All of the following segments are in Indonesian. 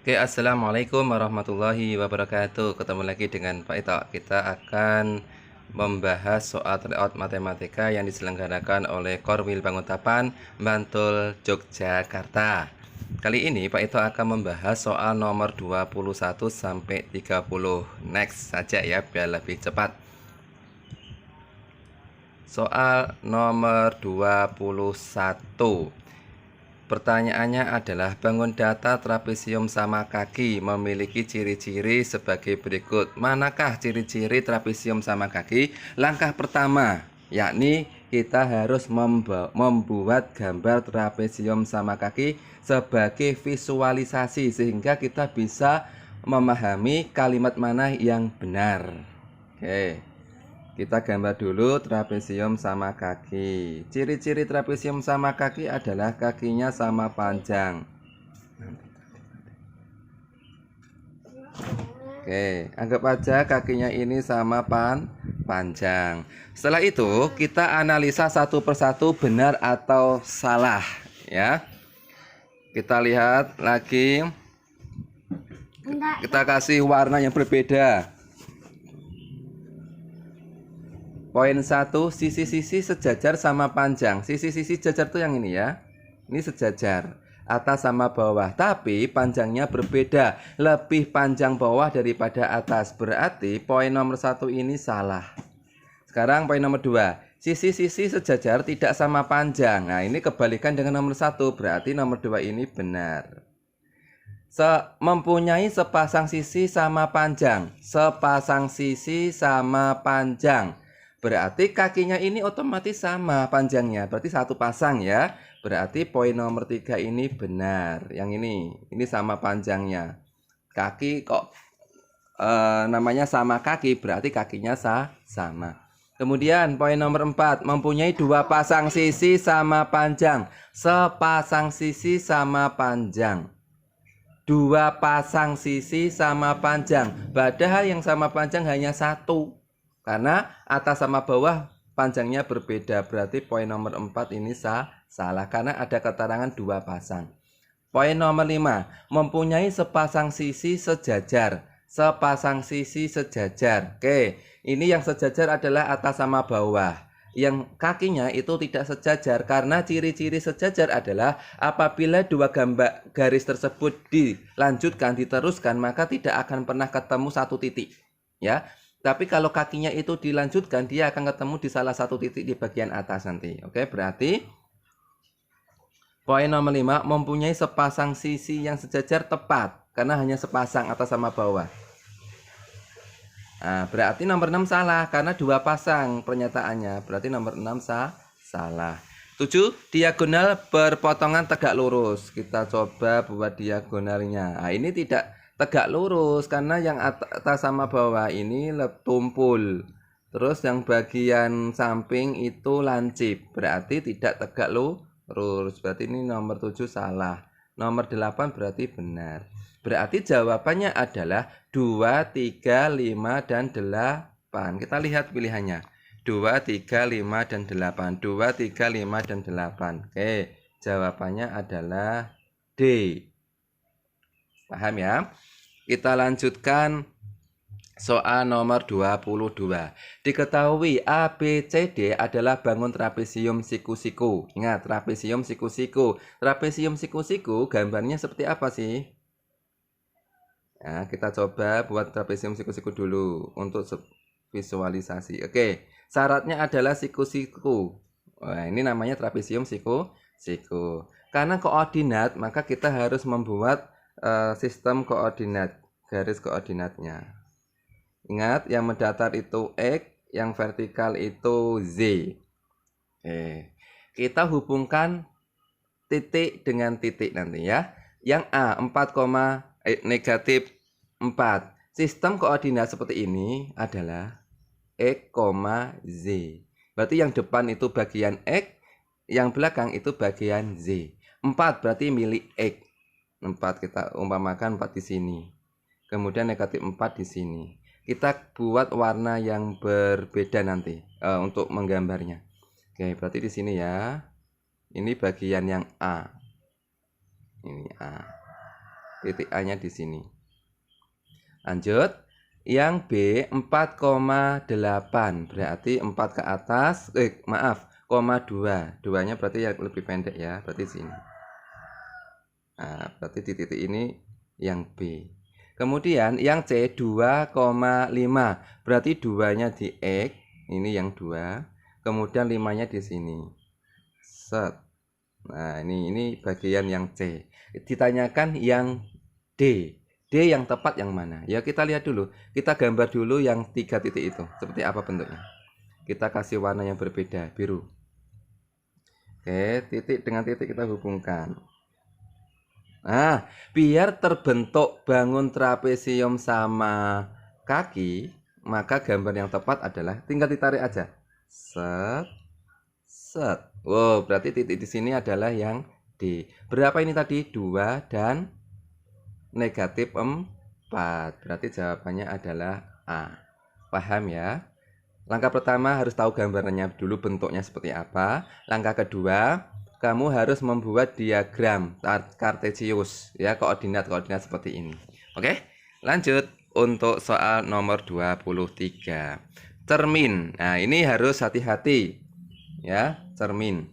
Oke, assalamualaikum warahmatullahi wabarakatuh. Ketemu lagi dengan Pak Ito. Kita akan membahas soal tryout matematika yang diselenggarakan oleh Korwil Banguntapan, Bantul, Yogyakarta. Kali ini Pak Ito akan membahas soal nomor 21 sampai 30. Next saja ya, biar lebih cepat. Soal nomor 21. Pertanyaannya adalah bangun data trapesium sama kaki memiliki ciri-ciri sebagai berikut. Manakah ciri-ciri trapesium sama kaki? Langkah pertama, yakni kita harus membuat gambar trapesium sama kaki sebagai visualisasi sehingga kita bisa memahami kalimat mana yang benar. Oke. Kita gambar dulu trapesium sama kaki. Ciri-ciri trapesium sama kaki adalah kakinya sama panjang. Oke, anggap aja kakinya ini sama panjang. Setelah itu kita analisa satu persatu benar atau salah ya. Kita lihat lagi. Kita kasih warna yang berbeda. Poin 1, sisi-sisi sejajar sama panjang. Sisi-sisi sejajar itu yang ini ya. Ini sejajar, atas sama bawah. Tapi panjangnya berbeda. Lebih panjang bawah daripada atas. Berarti poin nomor 1 ini salah. Sekarang poin nomor 2. Sisi-sisi sejajar tidak sama panjang. Nah ini kebalikan dengan nomor 1. Berarti nomor 2 ini benar. Mempunyai sepasang sisi sama panjang. Sepasang sisi sama panjang. Berarti kakinya ini otomatis sama panjangnya. Berarti satu pasang ya. Berarti poin nomor 3 ini benar. Yang ini sama panjangnya. Kaki kok namanya sama kaki, berarti kakinya sama. Kemudian poin nomor 4, mempunyai dua pasang sisi sama panjang. Sepasang sisi sama panjang. Dua pasang sisi sama panjang. Padahal yang sama panjang hanya satu. Karena atas sama bawah panjangnya berbeda. Berarti poin nomor 4 ini salah. Karena ada keterangan dua pasang. Poin nomor 5. Mempunyai sepasang sisi sejajar. Sepasang sisi sejajar. Oke. Ini yang sejajar adalah atas sama bawah. Yang kakinya itu tidak sejajar. Karena ciri-ciri sejajar adalah apabila dua gambar garis tersebut dilanjutkan, diteruskan, maka tidak akan pernah ketemu satu titik. Ya. Tapi kalau kakinya itu dilanjutkan, dia akan ketemu di salah satu titik di bagian atas nanti. Oke, berarti poin nomor 5, mempunyai sepasang sisi yang sejajar tepat. Karena hanya sepasang atas sama bawah. Nah, berarti nomor 6 salah. Karena dua pasang pernyataannya. Berarti nomor 6 salah. 7, diagonal berpotongan tegak lurus. Kita coba buat diagonalnya. Nah, ini tidak tegak lurus karena yang atas sama bawah ini tumpul. Terus yang bagian samping itu lancip. Berarti tidak tegak lurus. Berarti ini nomor 7 salah. Nomor 8 berarti benar. Berarti jawabannya adalah 2, 3, 5, dan 8. Kita lihat pilihannya. 2, 3, 5, dan 8. 2, 3, 5, dan 8. Oke, jawabannya adalah D. Paham ya? Kita lanjutkan soal nomor 22. Diketahui ABCD adalah bangun trapesium siku-siku. Ingat, trapesium siku-siku. Trapesium siku-siku gambarnya seperti apa sih? Nah, kita coba buat trapesium siku-siku dulu untuk visualisasi. Oke, syaratnya adalah siku-siku. Wah, ini namanya trapesium siku-siku. Karena koordinat, maka kita harus membuat sistem koordinat, garis koordinatnya. Ingat, yang mendatar itu X, yang vertikal itu Z. Oke. Kita hubungkan titik dengan titik nanti ya. Yang A, negatif 4. Sistem koordinat seperti ini adalah X, Z. Berarti yang depan itu bagian X, yang belakang itu bagian Z. 4 berarti milik X. 4 kita umpamakan 4 di sini. Kemudian negatif 4 di sini. Kita buat warna yang berbeda nanti untuk menggambarnya. Oke, berarti di sini ya. Ini bagian yang A. Ini A. titik A-nya di sini. Lanjut, yang B 4,8 berarti 4 ke atas, koma 2. 2-nya berarti yang lebih pendek ya, berarti sini. Nah, berarti di titik ini yang B. Kemudian yang C 2,5 berarti 2-nya di X, ini yang 2. Kemudian 5-nya di sini. Set. Nah, ini bagian yang C. Ditanyakan yang D. D yang tepat yang mana? Ya kita lihat dulu. Kita gambar dulu yang 3 titik itu. Seperti apa bentuknya? Kita kasih warna yang berbeda, biru. Oke, titik dengan titik kita hubungkan. Nah, biar terbentuk bangun trapesium sama kaki, maka gambar yang tepat adalah tinggal ditarik aja. Set. Set. Wow, berarti titik di sini adalah yang D. Berapa ini tadi? 2 dan negatif 4. Berarti jawabannya adalah A. Paham ya? Langkah pertama harus tahu gambarnya dulu bentuknya seperti apa. Langkah kedua, kamu harus membuat diagram kartesius ya, koordinat seperti ini. Oke? Lanjut untuk soal nomor 23. Cermin. Nah, ini harus hati-hati ya, cermin.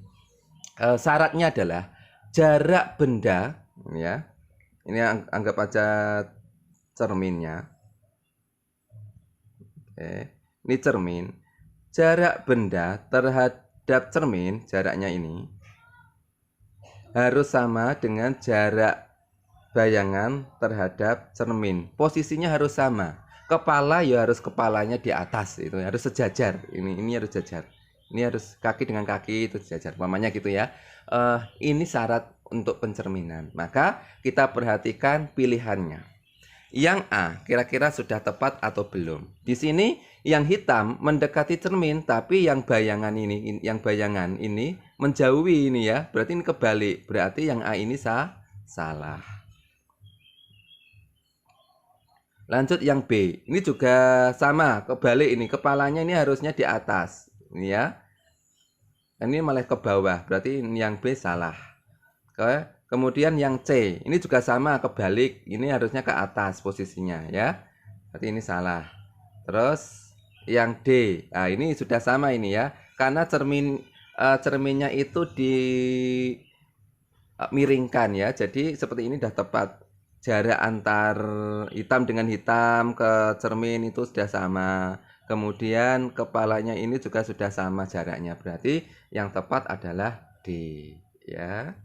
Syaratnya adalah jarak benda ya. Ini anggap aja cerminnya. Oke. Ini cermin. Jarak benda terhadap cermin, jaraknya ini harus sama dengan jarak bayangan terhadap cermin. Posisinya harus sama. Kepala ya harus kepalanya di atas, itu harus sejajar. Ini harus sejajar. Ini harus kaki dengan kaki itu sejajar. Umpamanya gitu ya. Ini syarat untuk pencerminan. Maka kita perhatikan pilihannya. Yang A kira-kira sudah tepat atau belum? Di sini yang hitam mendekati cermin, tapi yang bayangan ini menjauhi ini ya. Berarti ini kebalik. Berarti yang A ini salah. Lanjut yang B. Ini juga sama, kebalik ini. Kepalanya ini harusnya di atas. Ini ya. Ini malah ke bawah, berarti yang B salah. Kemudian yang C, ini juga sama, kebalik. Ini harusnya ke atas posisinya ya. Berarti ini salah. Terus yang D, nah ini sudah sama ini ya. Karena cerminnya itu dimiringkan ya. Jadi seperti ini sudah tepat. Jarak antar hitam dengan hitam ke cermin itu sudah sama. Kemudian kepalanya ini juga sudah sama jaraknya. Berarti yang tepat adalah D ya.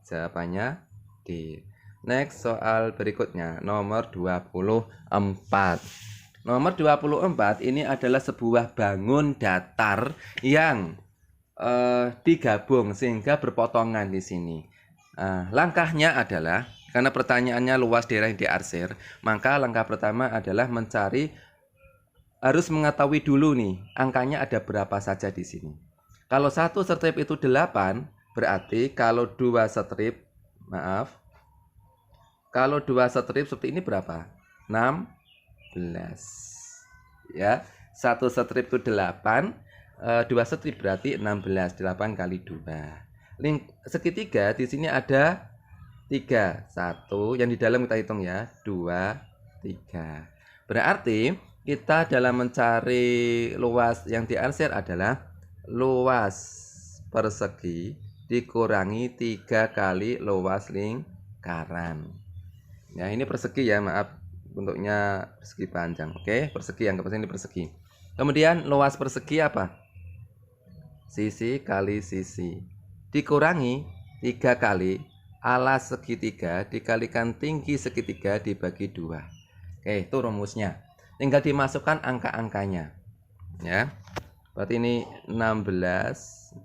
Jawabannya D. Next soal berikutnya nomor 24. Nomor 24 ini adalah sebuah bangun datar yang digabung sehingga berpotongan di sini. Langkahnya adalah karena pertanyaannya luas daerah yang diarsir, maka langkah pertama adalah harus mengetahui dulu nih, angkanya ada berapa saja di sini. Kalau satu strip itu 8, berarti kalau dua strip seperti ini berapa? 16. Ya, satu strip itu 8, dua strip berarti 16, 8 kali 2. Segitiga di sini ada 3, 1, yang di dalam kita hitung ya, 2, 3. Berarti kita dalam mencari luas yang diarsir adalah luas persegi dikurangi 3 kali luas lingkaran. Ya, ini persegi ya, maaf, bentuknya persegi panjang. Oke, persegi, anggap saja ini persegi. Kemudian luas persegi apa? Sisi kali sisi. Dikurangi 3 kali alas segitiga dikalikan tinggi segitiga dibagi 2. Oke, itu rumusnya. Tinggal dimasukkan angka-angkanya. Ya. Berarti ini 16,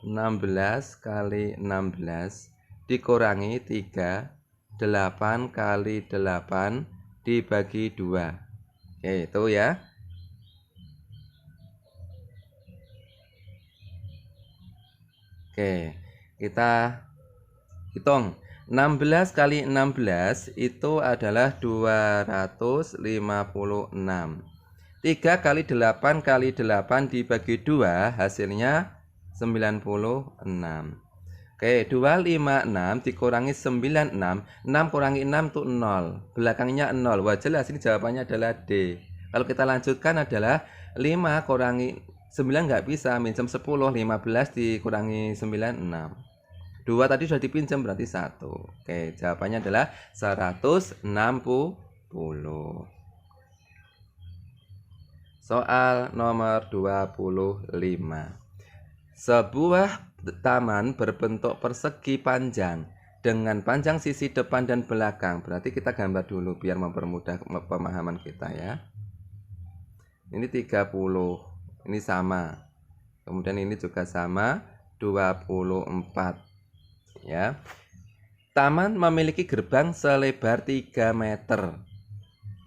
16 kali 16 dikurangi 3, 8 kali 8 dibagi 2. Oke, itu ya. Oke, kita hitung. 16 kali 16 itu adalah 256. 3 kali 8 kali 8 dibagi 2 hasilnya 96. Oke, 256 dikurangi 96, 6 kurangi 6 itu 0. Belakangnya 0. Wah, jelas ini jawabannya adalah D. Kalau kita lanjutkan adalah 5 kurangi 9 nggak bisa, minjem 10, 15 dikurangi 9, 6. 2 tadi sudah dipinjam berarti 1. Oke, jawabannya adalah 160. Soal nomor 25. Sebuah taman berbentuk persegi panjang dengan panjang sisi depan dan belakang. Berarti kita gambar dulu biar mempermudah pemahaman kita ya. Ini 30. Ini sama. Kemudian ini juga sama 24. Ya. Taman memiliki gerbang selebar 3 meter.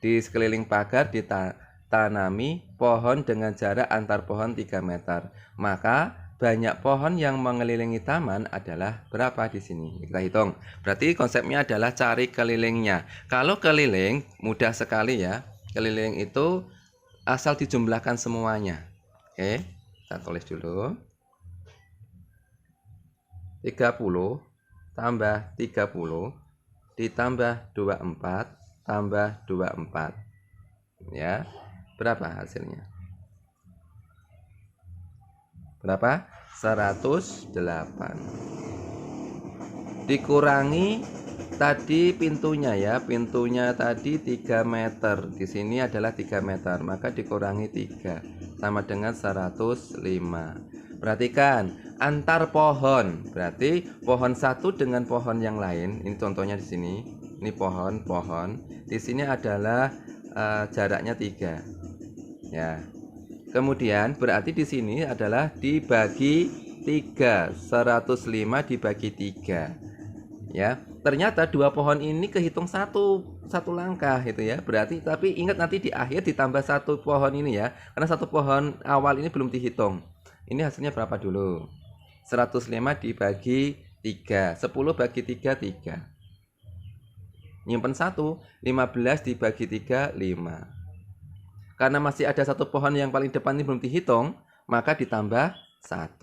Di sekeliling pagar ditanami pohon dengan jarak antar pohon 3 meter. Maka banyak pohon yang mengelilingi taman adalah berapa di sini? Kita hitung. Berarti konsepnya adalah cari kelilingnya. Kalau keliling mudah sekali ya. Keliling itu asal dijumlahkan semuanya. Oke, kita tulis dulu. 30 tambah 30 ditambah 24 tambah 24. Ya. Berapa hasilnya? Berapa? 108. Dikurangi tadi pintunya ya. Pintunya tadi 3 meter. Di sini adalah 3 meter. Maka dikurangi 3 sama dengan 105. Perhatikan antar pohon. Berarti pohon satu dengan pohon yang lain. Ini contohnya di sini. Ini pohon. Di sini adalah jaraknya 3. Ya. Kemudian berarti di sini adalah dibagi 3, 105 dibagi 3. Ya, ternyata dua pohon ini kehitung satu langkah itu ya. Berarti tapi ingat nanti di akhir ditambah satu pohon ini ya. Karena satu pohon awal ini belum dihitung. Ini hasilnya berapa dulu? 105 dibagi 3. 10 bagi 3 3. Nyimpen 1, 15 dibagi 3 5. Karena masih ada satu pohon yang paling depan ini belum dihitung, maka ditambah 1.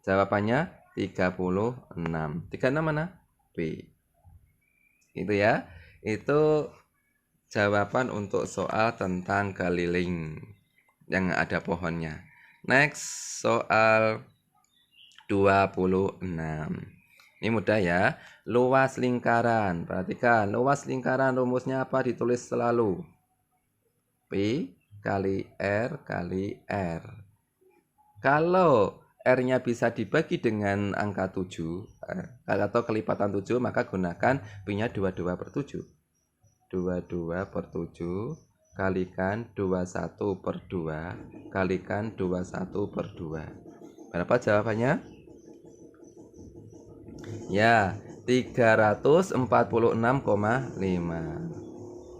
Jawabannya 36. 36 mana? B. Itu ya. Itu jawaban untuk soal tentang keliling yang ada pohonnya. Next, soal 26. Ini mudah ya. Luas lingkaran. Perhatikan, luas lingkaran rumusnya apa? Ditulis selalu. P kali R kali R. Kalau R-nya bisa dibagi dengan angka 7 atau kelipatan 7, maka gunakan P-nya 22 per 7. 22 per 7 kalikan 21 per 2 kalikan 21 per 2. Berapa jawabannya? Ya, 346,5.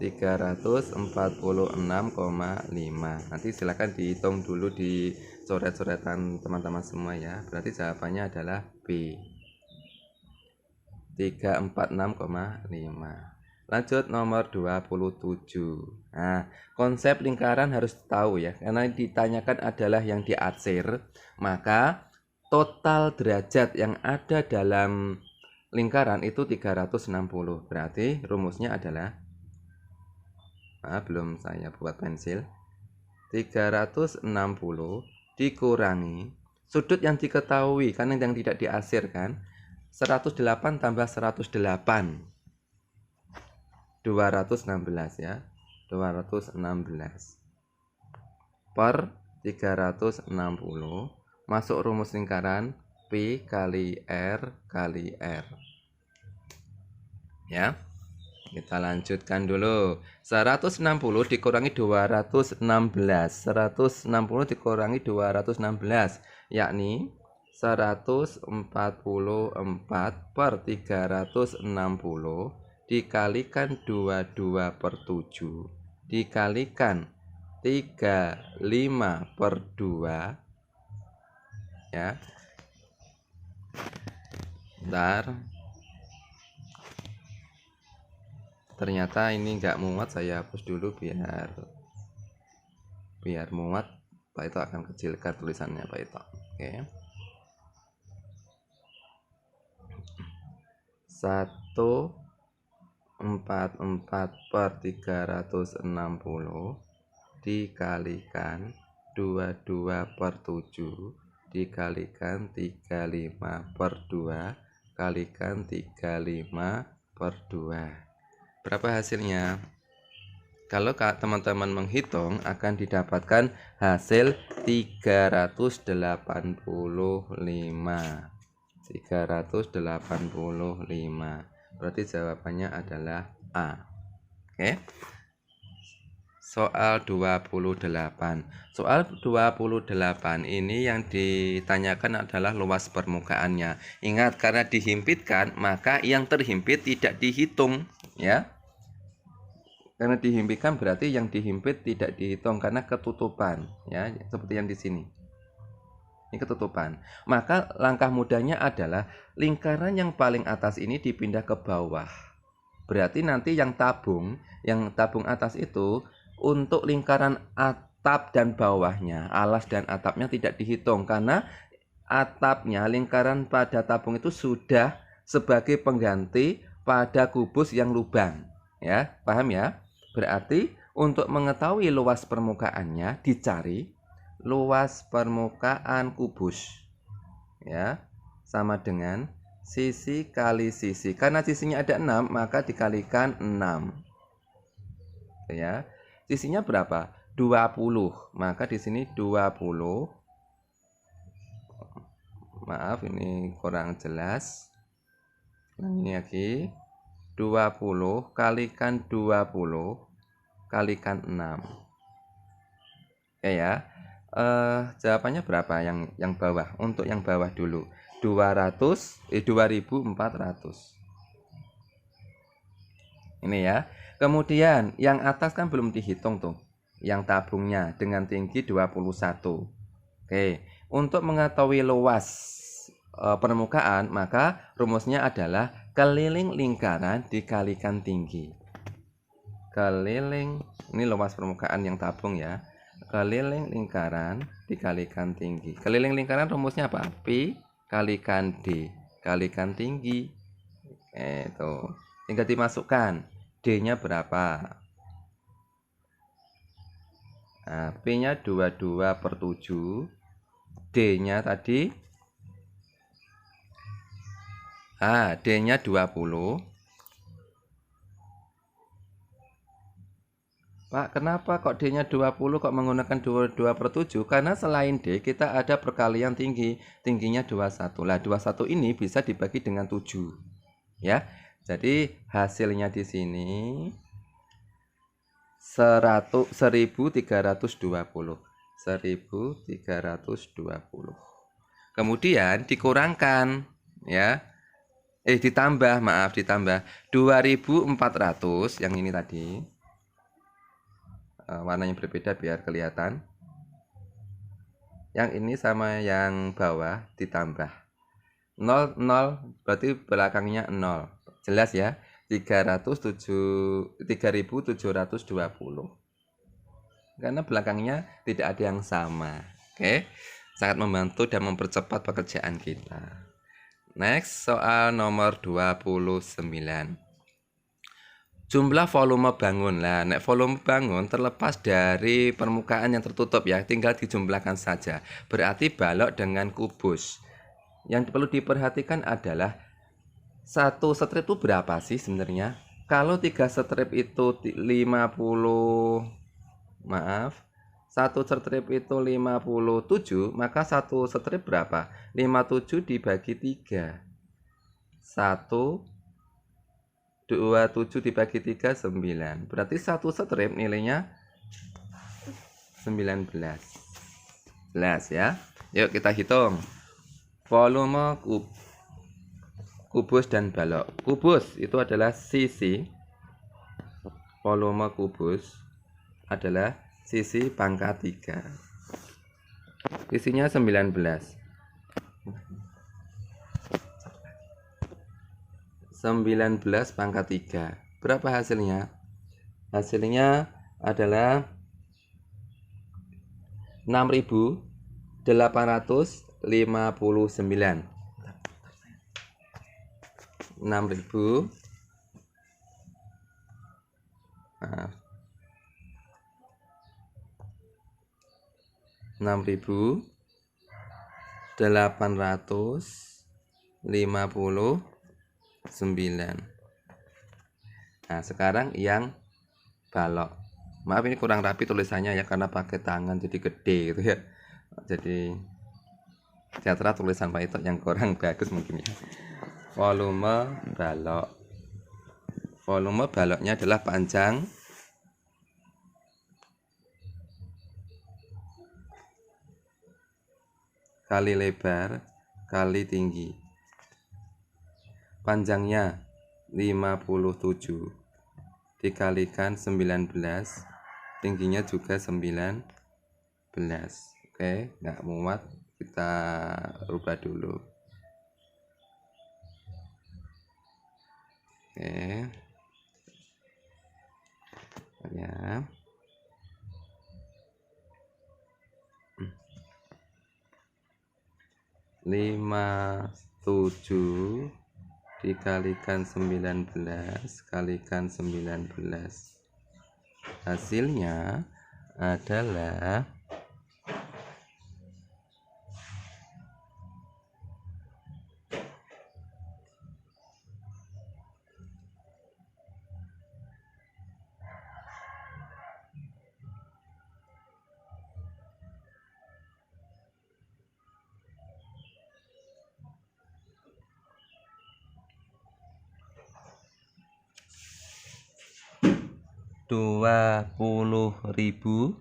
346,5. Nanti silakan dihitung dulu di coret-coretan teman-teman semua ya. Berarti jawabannya adalah B. 346,5. Lanjut nomor 27. Nah, konsep lingkaran harus tahu ya. Karena ditanyakan adalah yang diarsir, maka total derajat yang ada dalam lingkaran itu 360. Berarti rumusnya adalah belum saya buat pensil. 360 dikurangi sudut yang diketahui karena yang tidak diarsirkan 108 tambah 108 216 ya. 216 per 360 masuk rumus lingkaran P kali R kali R. Ya. Kita lanjutkan dulu. 160 dikurangi 216. 160 dikurangi 216 yakni 144 per 360 dikalikan 22 per 7 dikalikan 35 per 2 ya. Bentar. Ternyata ini enggak muat, saya hapus dulu biar muat. Pak itu akan kecilkan tulisannya Pak itu. Oke. 144/360 dikalikan 22/7 dikalikan 35/2 kalikan 35/2. Berapa hasilnya? Kalau teman-teman menghitung akan didapatkan hasil 385. 385. Berarti jawabannya adalah A. Oke. Soal 28. Soal 28 ini yang ditanyakan adalah luas permukaannya. Ingat, karena dihimpitkan, maka yang terhimpit tidak dihitung, ya. Karena dihimpitkan berarti yang dihimpit tidak dihitung karena ketutupan, ya, seperti yang di sini. Ini ketutupan. Maka langkah mudahnya adalah lingkaran yang paling atas ini dipindah ke bawah. Berarti nanti yang tabung atas itu untuk lingkaran atap dan bawahnya, alas dan atapnya tidak dihitung karena atapnya, lingkaran pada tabung itu sudah sebagai pengganti pada kubus yang lubang, ya, paham ya? Berarti untuk mengetahui luas permukaannya dicari luas permukaan kubus, ya, sama dengan sisi kali sisi. Karena sisinya ada 6, maka dikalikan 6, ya. Sisinya berapa? 20. Maka di sini 20. Maaf, ini kurang jelas. Ini lagi 20 kalikan 20 kalikan 6. Ya. Jawabannya berapa yang bawah? Untuk yang bawah dulu. 2400. Ini ya. Kemudian yang atas kan belum dihitung tuh. Yang tabungnya dengan tinggi 21. Oke, untuk mengetahui luas permukaan, maka rumusnya adalah keliling lingkaran dikalikan tinggi. Keliling, ini luas permukaan yang tabung ya. Keliling lingkaran dikalikan tinggi. Keliling lingkaran rumusnya apa? Pi kalikan D kalikan tinggi. Itu. Tinggal dimasukkan. D-nya berapa? Nah, P-nya 22/7. D-nya tadi D-nya 20. Pak, kenapa kok D-nya 20 kok menggunakan 22/7? Karena selain D kita ada perkalian tinggi. Tingginya 21. Lah 21 ini bisa dibagi dengan 7. Ya. Jadi hasilnya di sini 1320. 1320. Kemudian dikurangkan, ya. Ditambah 2400 yang ini tadi. Warnanya berbeda biar kelihatan. Yang ini sama yang bawah ditambah 0 berarti belakangnya 0. Jelas ya? 3720. Karena belakangnya tidak ada yang sama. Oke. Sangat membantu dan mempercepat pekerjaan kita. Next, soal nomor 29. Jumlah volume bangun. Lah, nek volume bangun terlepas dari permukaan yang tertutup ya, tinggal dijumlahkan saja. Berarti balok dengan kubus. Yang perlu diperhatikan adalah satu strip itu berapa sih sebenarnya? Kalau 3 strip itu 50, satu strip itu 57, maka satu strip berapa? 57 dibagi 3. 127 dibagi 3 9. Berarti satu strip nilainya 19. Jelas ya? Yuk kita hitung. Volume kubus dan balok. Kubus itu adalah sisi. Volume kubus adalah sisi pangkat 3. Isinya 19. 19 pangkat 3. Berapa hasilnya? Hasilnya adalah 6859. 6.000. Maaf. 6.859. Nah, sekarang yang balok. Maaf ini kurang rapi tulisannya ya karena pakai tangan jadi gede gitu ya. Jadi sejahtera tulisan Pak Ito yang kurang bagus mungkin ya. Volume balok. Volume baloknya adalah panjang kali lebar kali tinggi. Panjangnya 57 dikalikan 19, tingginya juga 19. Oke, nggak muat, kita rubah dulu. Oke, ya. 57 dikalikan 19 kalikan 19, hasilnya adalah 20.700.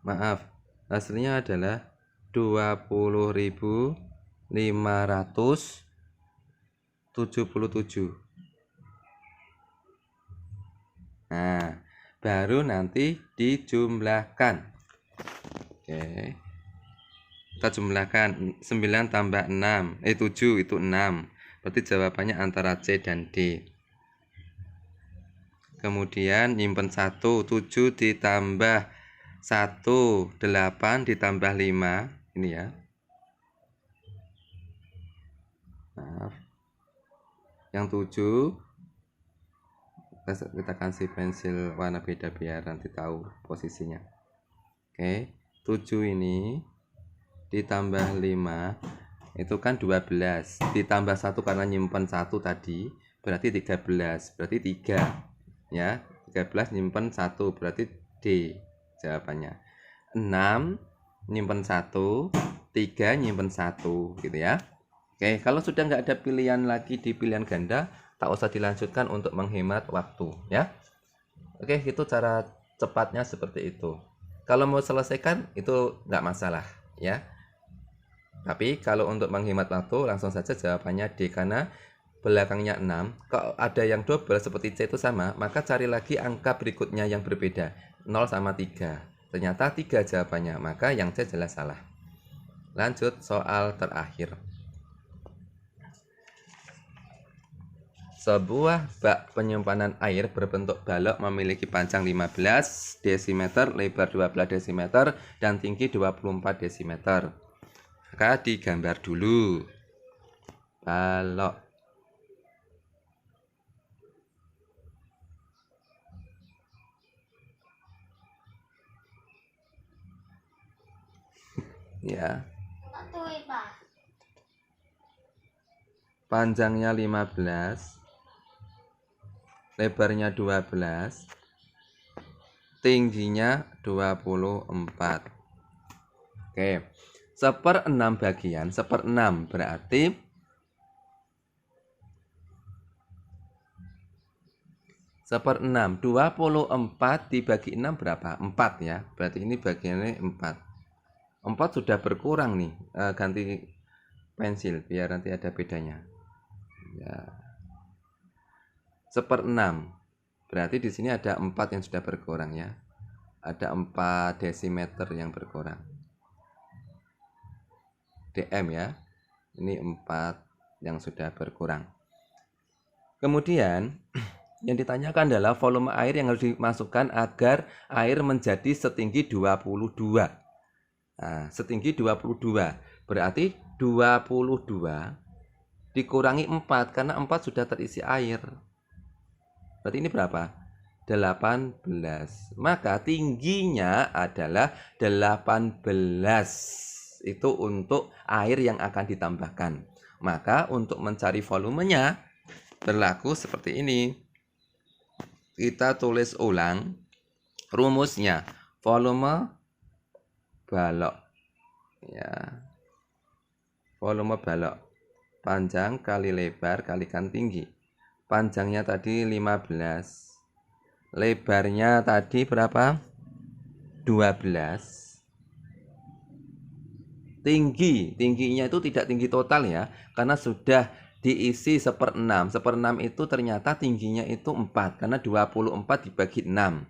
Maaf, hasilnya adalah 20.577. Nah, baru nanti dijumlahkan. Oke, kita jumlahkan 9 tambah 6, 7 itu 6. Berarti jawabannya antara C dan D. Kemudian nyimpen 1, 7 ditambah 1, 8 ditambah 5. Ini ya. Maaf. Yang 7 kita kasih pensil warna beda biar nanti tahu posisinya. Oke, 7 ini ditambah 5 itu kan 12, ditambah 1 karena nyimpen 1 tadi berarti 13, berarti 3 ya. 13 nyimpen 1 berarti D jawabannya. 6 nyimpen 1, 3 nyimpen 1 gitu ya. Oke, kalau sudah nggak ada pilihan lagi di pilihan ganda, tak usah dilanjutkan untuk menghemat waktu ya. Oke, itu cara cepatnya seperti itu. Kalau mau selesaikan itu nggak masalah ya. Tapi kalau untuk menghemat waktu langsung saja jawabannya D karena belakangnya 6. Kalau ada yang double seperti C itu sama, maka cari lagi angka berikutnya yang berbeda. 0 sama 3. Ternyata 3 jawabannya, maka yang C jelas salah. Lanjut soal terakhir. Sebuah bak penyimpanan air berbentuk balok memiliki panjang 15 desimeter, lebar 12 desimeter, dan tinggi 24 desimeter. Maka digambar dulu balok. Ya. Panjangnya 15, lebarnya 12, tingginya 24. Oke. 1/6 bagian, 1/6 berarti 1/6, 24 dibagi 6 berapa? 4 ya. Berarti ini bagiannya 4. 4 sudah berkurang nih, ganti pensil biar nanti ada bedanya ya. 1/6 berarti di sini ada 4 yang sudah berkurang ya, ada 4 desimeter yang berkurang dm ya. Ini 4 yang sudah berkurang. Kemudian yang ditanyakan adalah volume air yang harus dimasukkan agar air menjadi setinggi 22. Nah, setinggi 22 berarti 22 dikurangi 4 karena 4 sudah terisi air. Berarti ini berapa? 18. Maka tingginya adalah 18. Itu untuk air yang akan ditambahkan. Maka untuk mencari volumenya berlaku seperti ini. Kita tulis ulang rumusnya. Volume balok. Ya. Volume balok. Panjang kali lebar kalikan tinggi. Panjangnya tadi 15. Lebarnya tadi berapa? 12. Tingginya itu tidak tinggi total ya, karena sudah diisi 1/6. 1/6 itu ternyata tingginya itu 4, karena 24 dibagi 6.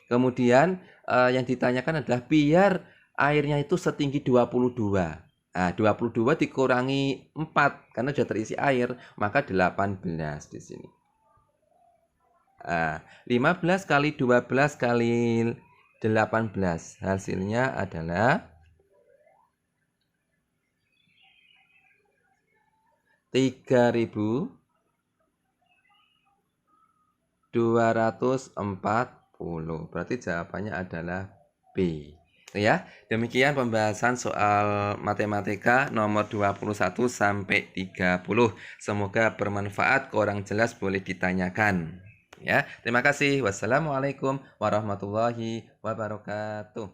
Kemudian yang ditanyakan adalah biar airnya itu setinggi 22. Nah, 22 dikurangi 4 karena sudah terisi air, maka 18 di sini. 15 kali 12 kali 18 hasilnya adalah 3.240. Berarti jawabannya adalah B. Ya, demikian pembahasan soal matematika nomor 21 sampai 30. Semoga bermanfaat, kurang jelas boleh ditanyakan. Ya, terima kasih. Wassalamualaikum warahmatullahi wabarakatuh.